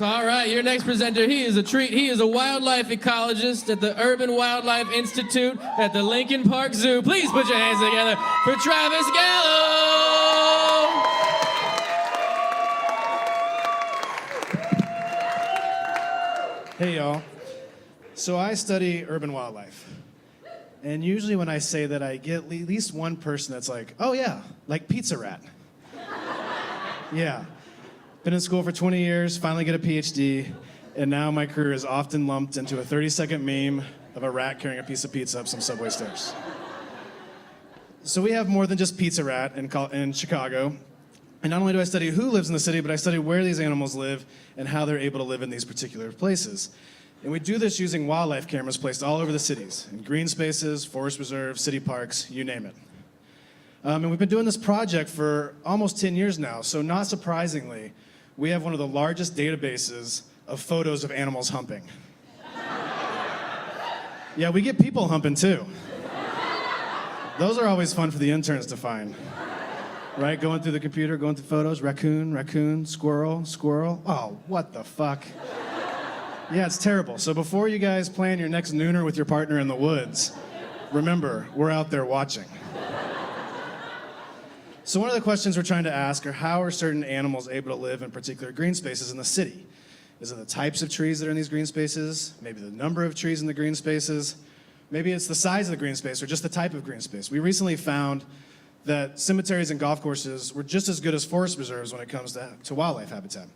So, all right, your next presenter, he is a treat. He is a wildlife ecologist at the Urban Wildlife Institute at the Lincoln Park Zoo. Please put your hands together for Travis Gallo. Hey, y'all. So I study urban wildlife. And usually when I say that, I get at least one person that's like, oh yeah, like Pizza Rat. Yeah. Been in school for 20 years, finally get a PhD, and now my career is often lumped into a 30-second meme of a rat carrying a piece of pizza up some subway stairs. So we have more than just Pizza Rat in Chicago. And not only do I study who lives in the city, but I study where these animals live and how they're able to live in these particular places. And we do this using wildlife cameras placed all over the cities, in green spaces, forest reserves, city parks, you name it. And we've been doing this project for almost 10 years now, so not surprisingly, we have one of the largest databases of photos of animals humping. Yeah, we get people humping too. Those are always fun for the interns to find. Right, going through the computer, going through photos, raccoon, raccoon, squirrel, squirrel. Oh, what the fuck? Yeah, it's terrible. So before you guys plan your next nooner with your partner in the woods, remember, we're out there watching. So one of the questions we're trying to ask are, how are certain animals able to live in particular green spaces in the city? Is it the types of trees that are in these green spaces? Maybe the number of trees in the green spaces? Maybe it's the size of the green space or just the type of green space. We recently found that cemeteries and golf courses were just as good as forest reserves when it comes to wildlife habitat.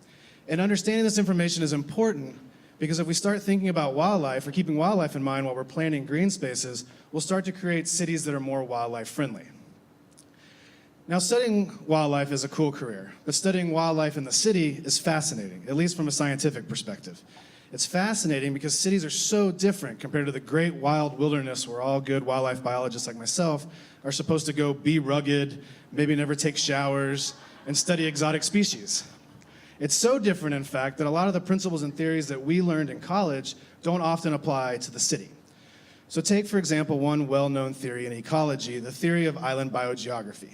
And understanding this information is important because if we start thinking about wildlife or keeping wildlife in mind while we're planning green spaces, we'll start to create cities that are more wildlife friendly. Now, studying wildlife is a cool career, but studying wildlife in the city is fascinating, at least from a scientific perspective. It's fascinating because cities are so different compared to the great wild wilderness where all good wildlife biologists like myself are supposed to go be rugged, maybe never take showers, and study exotic species. It's so different, in fact, that a lot of the principles and theories that we learned in college don't often apply to the city. So take, for example, one well-known theory in ecology, the theory of island biogeography.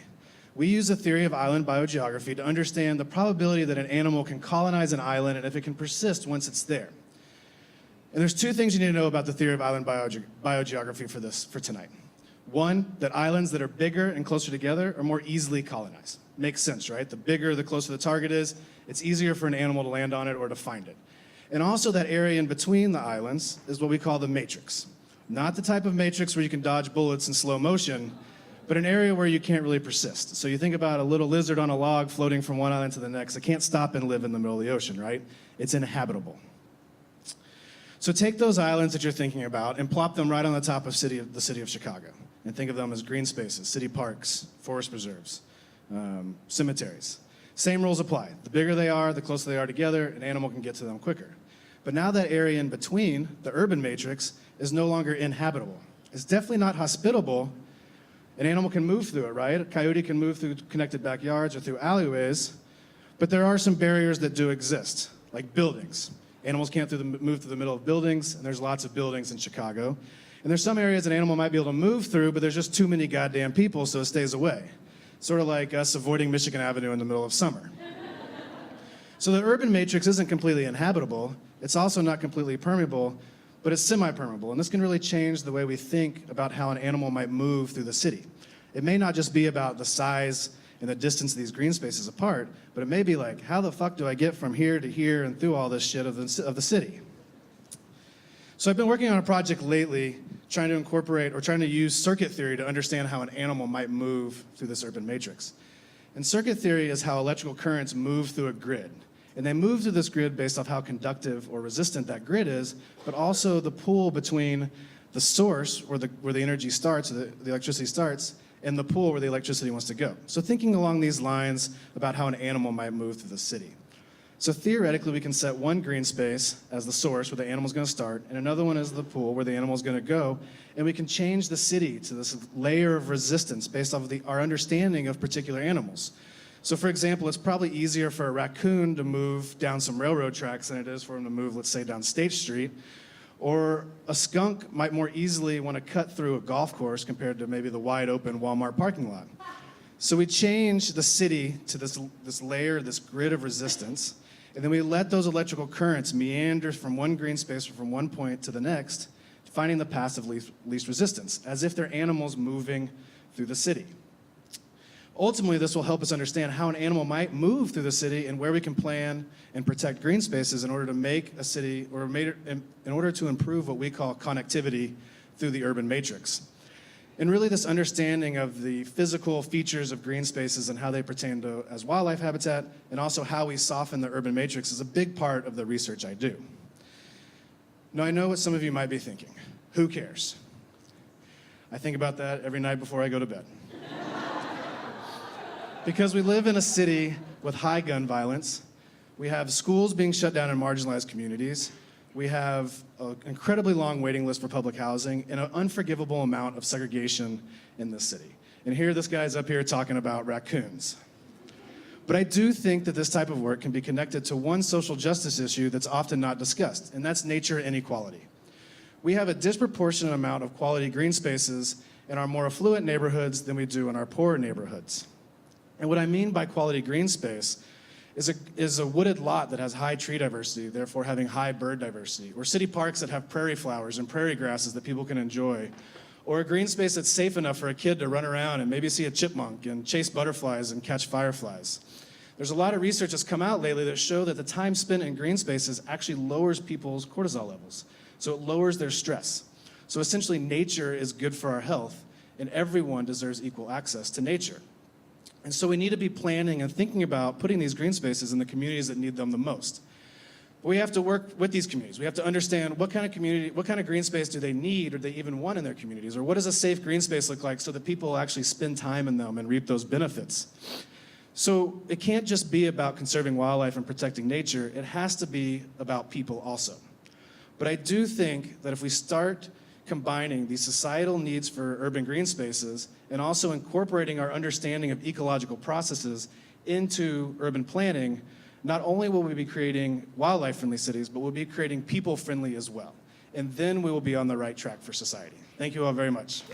We use the theory of island biogeography to understand the probability that an animal can colonize an island and if it can persist once it's there. And there's two things you need to know about the theory of island biogeography for tonight. One, that islands that are bigger and closer together are more easily colonized. Makes sense, right? The bigger, the closer the target is, it's easier for an animal to land on it or to find it. And also that area in between the islands is what we call the matrix. Not the type of matrix where you can dodge bullets in slow motion, but an area where you can't really persist. So you think about a little lizard on a log floating from one island to the next. It can't stop and live in the middle of the ocean, right? It's inhabitable. So take those islands that you're thinking about and plop them right on the top of the city of Chicago. And think of them as green spaces, city parks, forest reserves, cemeteries. Same rules apply. The bigger they are, the closer they are together, an animal can get to them quicker. But now that area in between, the urban matrix, is no longer inhabitable. It's definitely not hospitable. An animal can move through it, right? A coyote can move through connected backyards or through alleyways, but there are some barriers that do exist, like buildings. Animals can't move through the middle of buildings, and there's lots of buildings in Chicago. And there's some areas an animal might be able to move through, but there's just too many goddamn people, so it stays away. Sort of like us avoiding Michigan Avenue in the middle of summer. So the urban matrix isn't completely inhabitable. It's also not completely permeable, but it's semi-permeable, and this can really change the way we think about how an animal might move through the city. It may not just be about the size and the distance of these green spaces apart, but it may be like, how the fuck do I get from here to here and through all this shit of the city? So I've been working on a project lately trying to incorporate or trying to use circuit theory to understand how an animal might move through this urban matrix. And circuit theory is how electrical currents move through a grid. And they move through this grid based off how conductive or resistant that grid is, but also the pool between the source where the energy starts, or the electricity starts, and the pool where the electricity wants to go. So thinking along these lines about how an animal might move through the city. So theoretically, we can set one green space as the source where the animal's gonna start, and another one as the pool where the animal's gonna go, and we can change the city to this layer of resistance based off of our understanding of particular animals. So for example, it's probably easier for a raccoon to move down some railroad tracks than it is for him to move, let's say, down State Street. Or a skunk might more easily want to cut through a golf course compared to maybe the wide open Walmart parking lot. So we change the city to this layer, this grid of resistance, And then we let those electrical currents meander from one green space or from one point to the next, finding the path of least resistance, as if they're animals moving through the city. Ultimately, this will help us understand how an animal might move through the city and where we can plan and protect green spaces in order to make a city, or in order to improve what we call connectivity through the urban matrix. And really, this understanding of the physical features of green spaces and how they pertain to as wildlife habitat, and also how we soften the urban matrix, is a big part of the research I do. Now, I know what some of you might be thinking. Who cares? I think about that every night before I go to bed. Because we live in a city with high gun violence, we have schools being shut down in marginalized communities, we have an incredibly long waiting list for public housing, and an unforgivable amount of segregation in this city. And here this guy's up here talking about raccoons. But I do think that this type of work can be connected to one social justice issue that's often not discussed, and that's nature inequality. We have a disproportionate amount of quality green spaces in our more affluent neighborhoods than we do in our poorer neighborhoods. And what I mean by quality green space is a wooded lot that has high tree diversity, therefore having high bird diversity, or city parks that have prairie flowers and prairie grasses that people can enjoy, or a green space that's safe enough for a kid to run around and maybe see a chipmunk and chase butterflies and catch fireflies. There's a lot of research that's come out lately that show that the time spent in green spaces actually lowers people's cortisol levels. So it lowers their stress. So essentially, nature is good for our health, and everyone deserves equal access to nature. And so we need to be planning and thinking about putting these green spaces in the communities that need them the most. But we have to work with these communities. We have to understand what kind of green space do they need, or they even want in their communities, or what does a safe green space look like so that people actually spend time in them and reap those benefits. So it can't just be about conserving wildlife and protecting nature, it has to be about people also. But I do think that if we start combining these societal needs for urban green spaces and also incorporating our understanding of ecological processes into urban planning, not only will we be creating wildlife-friendly cities, but we'll be creating people-friendly as well. And then we will be on the right track for society. Thank you all very much.